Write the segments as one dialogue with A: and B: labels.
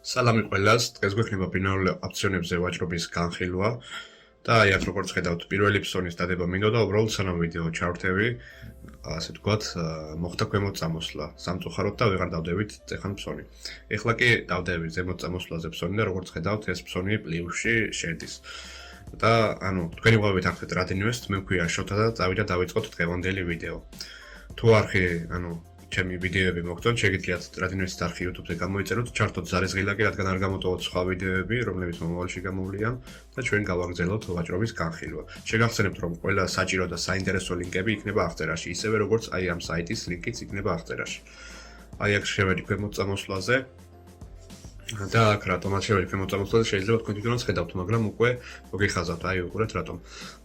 A: Სალამი ყველას, დღეს გვექნება ბინარულ ოპციონებზე ვაჭრობის განხილვა და აი აქ როგორც ხედავთ, პირველი ფსონის დადება მინდოდა, უბრალოდ სანამ ვიდეო ჩავრთევი, ასე ვთქვათ, მოხდა ქვემოთ წამოსვლა სამწუხაროდ და ვეღარ დავდებით წეხან ფსონი. ეხლა კი დავდები ზემოთ წამოსვლაზე ფსონი და როგორც ხედავთ, ეს ფსონი პლუსში შედის. და ანუ თქვენი ყვავით ახეთ რადენივეს მე მქვია შოთა და წავიდა დავიწყოთ დღევანდელი ვიდეო. თუ არხი, ანუ ჩემი ვიდეოები მოგწონთ, შეგიძლიათ რადენივეს არხი YouTube-ზე გამოიწეროთ, ჩართოთ ზარეზღილაკი, რადგან არ გამოტოვოთ სხვა ვიდეოები, რომლებიც მომავალში გამოვლიან და ჩვენ გავაგრძელოთ ვაჭრობის განხილვა. შეგახსენებთ, რომ ყველა საჭირო და საინტერესო ლინკები იქნება აღწერაში, ისევე როგორც აი ამ საიტის ლინკიც იქნება აღწერაში. აი აქ შევედი ქვემოთ წამოსვლაზე. და აქ რატომაც შევედი ქვემოთ წამოსვლაზე, შეიძლება თქვენ თვითონაც ხედავთ, მაგრამ უკვე მოგიხაზავთ, აი უყურეთ რატომ.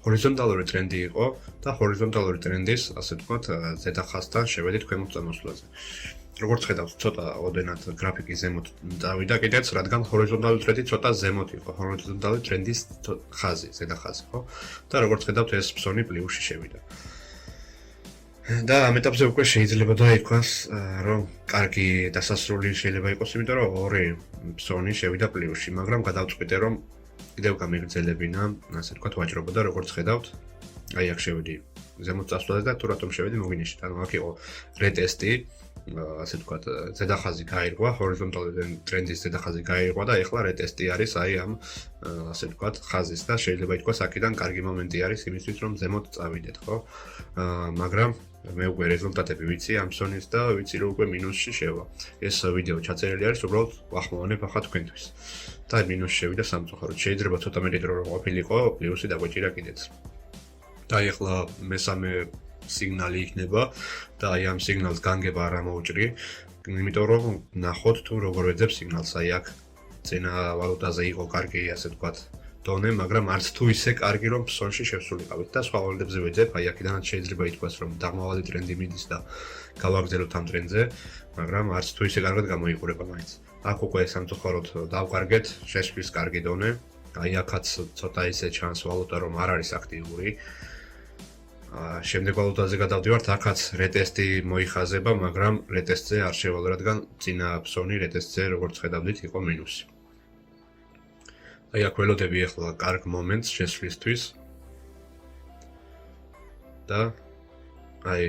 A: ჰორიზონტალური ტრენდი იყო და ჰორიზონტალური ტრენდის, ასე ვთქვათ, ზედა ხაზთან შევედით ქვემოთ წამოსვლაზე. როგორც ხედავთ, ცოტა ოდენად გრაფიკი ზემოთ წავიდა კიდეც, რადგან ჰორიზონტალური ტრენდი ცოტა ზემოთ იყო, ჰორიზონტალური ტრენდის ხაზი, ზედა ხაზი, ხო? და როგორც ხედავთ, ეს ფსონი პლუსში შევიდა. და ამ ეტაპზე უკვე შეიძლება დაითქვას, რომ კარგი დასასრული შეიძლება იყოს, იმიტომ რომ ორი ფსონი შევიდა პლუსში, მაგრამ გადავწყვიტე, რომ კიდევ გამიგრძელებინა, ასე ვთქვათ, ვაჭრობა და როგორც ხედავთ, აი აქ შევედი ზემოთ წასვლაზე და თუ რატომ შევედი მოგინიშნეთ, ანუ აქ იყო რეტესტი, ასე ვთქვათ, ზედახაზი გაირღვა, ჰორიზონტალური ტრენდის ზედახაზი გაირღვა და ეხლა რეტესტი არის აი ამ, ასე ვთქვათ, ხაზის და შეიძლება ითქვას, აქედან კარგი მომენტი არის იმისთვის, რომ ზემოთ წავიდეთ, ხო? მაგრამ მე უკვე რეზულტატები ვიცი ამ ფსონის და ვიცი რომ უკვე მინუსში შევა. ეს ვიდეო ჩაწერილი არის უბრალოდ ვახმოვანებ ახლა თქვენთვის. და მინუსში შევიდა სამწუხაროდ. შეიძლება ცოტა მეტი დრო რომ ყოფილიყო, პლუსი დაგვეჭირა კიდეც. და ახლა მესამე სიგნალი იქნება და აი ამ სიგნალს განგება არ ამოუჭრი, იმიტომ რომ ნახოთ თუ როგორ ვეძებ სიგნალს. აი აქ წინა ვალუტაზე იყო კარგი, ასე ვთქვათ, დონე, მაგრამ არც თუ ისე კარგი რომ ფსონში შევსულიყავით და სხვა ვალუტებზე ვეძებ, აი აქედანაც შეიძლება ითქვას რომ დაღმავალი ტრენდი მიდის და გავაგრძელოთ ამ ტრენდზე, მაგრამ არც თუ ისე კარგად გამოიყურება მაინც. აქ უკვე სამწუხაროდ დავკარგეთ, შეშლის კარგი დონე, აი აქაც ცოტა ისე ჩანს ვალუტა რომ არ არის აქტიური. შემდეგ ვალუტაზე გადავდივართ, აქაც რეტესტი მოიხაზება, მაგრამ რეტესტზე არ შევალ, რადგან წინა ფსონი რეტესტზე როგორც ხედავდით იყო მინუსი. აი აქ ველოდები ახლა კარგ მომენტს შესვლისთვის და აი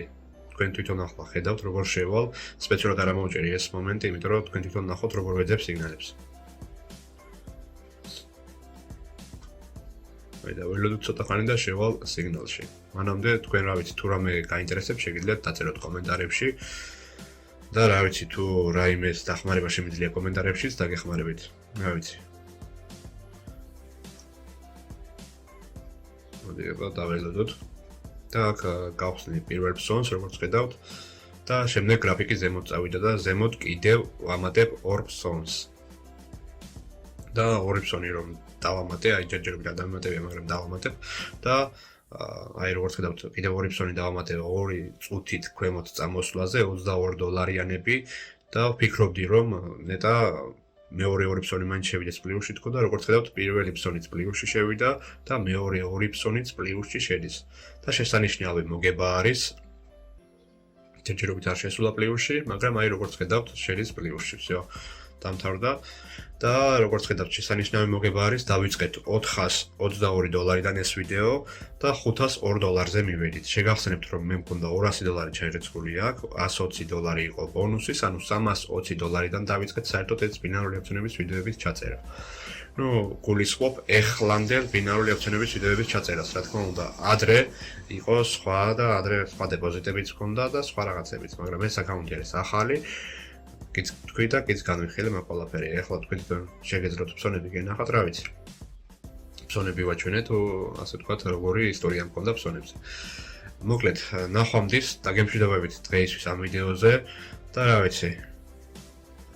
A: თქვენ თვითონ ახლა ხედავთ როგორ შევალ, სპეციალურად არ ამოვჭერი ეს მომენტი, იმიტომ რომ თქვენ თვითონ ნახოთ როგორ ვეძებ სიგნალებს. აი და ველოდოთ ცოტა ხანი და შევალ სიგნალში. მანამდე თქვენ რა ვიცი, თუ რამე გაინტერესებს, შეგიძლიათ დაწეროთ კომენტარებში და რა ვიცი, თუ რაიმეს დახმარება შემიძლია კომენტარებშიც დაგეხმარებით. რა ვიცი. მოდიება დაველოდოთ. და აქ გავხსნით პირველ ფსონს, როგორც ხედავთ, და შემდეგ გრაფიკი ზემოთ წავიდა და ზემოთ კიდევ ვამატებ ორ ფსონს. და ორი ფსონი რომ დავამატე, აი ჯერჯერობით არ დავამატებია, მაგრამ დავამატებ და აი როგორც ხედავთ, კიდევ ორი ფსონი დავამატე 2 წუთით ქვემოთ წამოსვლაზე $22 და ვფიქრობდი რომ ნეტა მეორე ორი ფსონი მაინც შევიდეს პლუსში თქო და როგორც ხედავთ, პირველი ფსონიც პლუსში შევიდა და მეორე ორი ფსონიც პლუსში შედის. და შესანიშნავი მოგება არის ჯერჯერობით არ შესულა პლუსში, მაგრამ აი როგორც ხედავთ, შედის პლუსში, всё. დამთავრდა და როგორც ხედავთ, შესანიშნავი მოგება არის, დავიწყეთ $422-დან ეს ვიდეო და $502-ზე მივედით. შეგახსენებთ, რომ მე მქონდა $200 ჩაირეცხული აქ, $120 იყო ბონუსის, ანუ $320-დან დავიწყეთ საერთოდ ეს ბინარული ოპციონების ვიდეოების ჩაწერა. გულისხმობ ეხლანდელ ბინარული optionების ვიდეოების ჩაწერას, რა თქმა უნდა, ადრე იყო სხვა და ადრე სხვა დეპოზიტებიც ჰქონდა და სხვა რაღაცებიც, მაგრამ ეს აკაუნტი არის ახალი. კიც თქვი და კიც განვიხილე მაგ ყველაფერი. ეხლა თქვენ შეგეძლოთ ფსონები გენახათ, რა ვიცი. ფსონები ვაჩვენე თუ ასე ვთქვათ, როგორი ისტორია მქონდა ფსონებზე. მოკლედ, ნახვამდის დაგემშვიდობებით დღეისთვის ამ ვიდეოზე და რა ვიცი.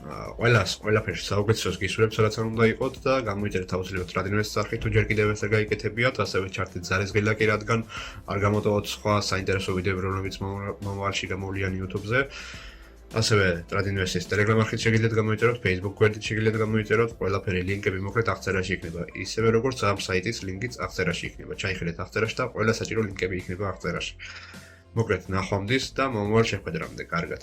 A: ყველაფერში საუბრისას გისურვებთ, რაც არ უნდა იყოთ და გამოიწერეთ აუცილებლად რადენივეს არხი, თუ ჯერ კიდევ ეს არ გაიკეთებიათ, ასევე ჩართეთ ზარეზღილაკი, რადგან არ გამოტოვოთ სხვა საინტერესო ვიდეოები, რომლებიც მომავალში გამოვლიან YouTube-ზე. ასევე რადენივესის Telegram არხით შეგიძლიათ გამოიწეროთ, Facebook გვერდით შეგიძლიათ გამოიწეროთ, ყველაფერი ლინკები მოკლედ აღწერაში იქნება. ისევე როგორც ამ საიტის ლინკიც აღწერაში იქნება. ჩაიხედეთ აღწერაში და ყველა საჭირო ლინკები იქნება აღწერაში. მოკლედ, ნახვამდის და მომავალ შეხვედრამდე, კარგად.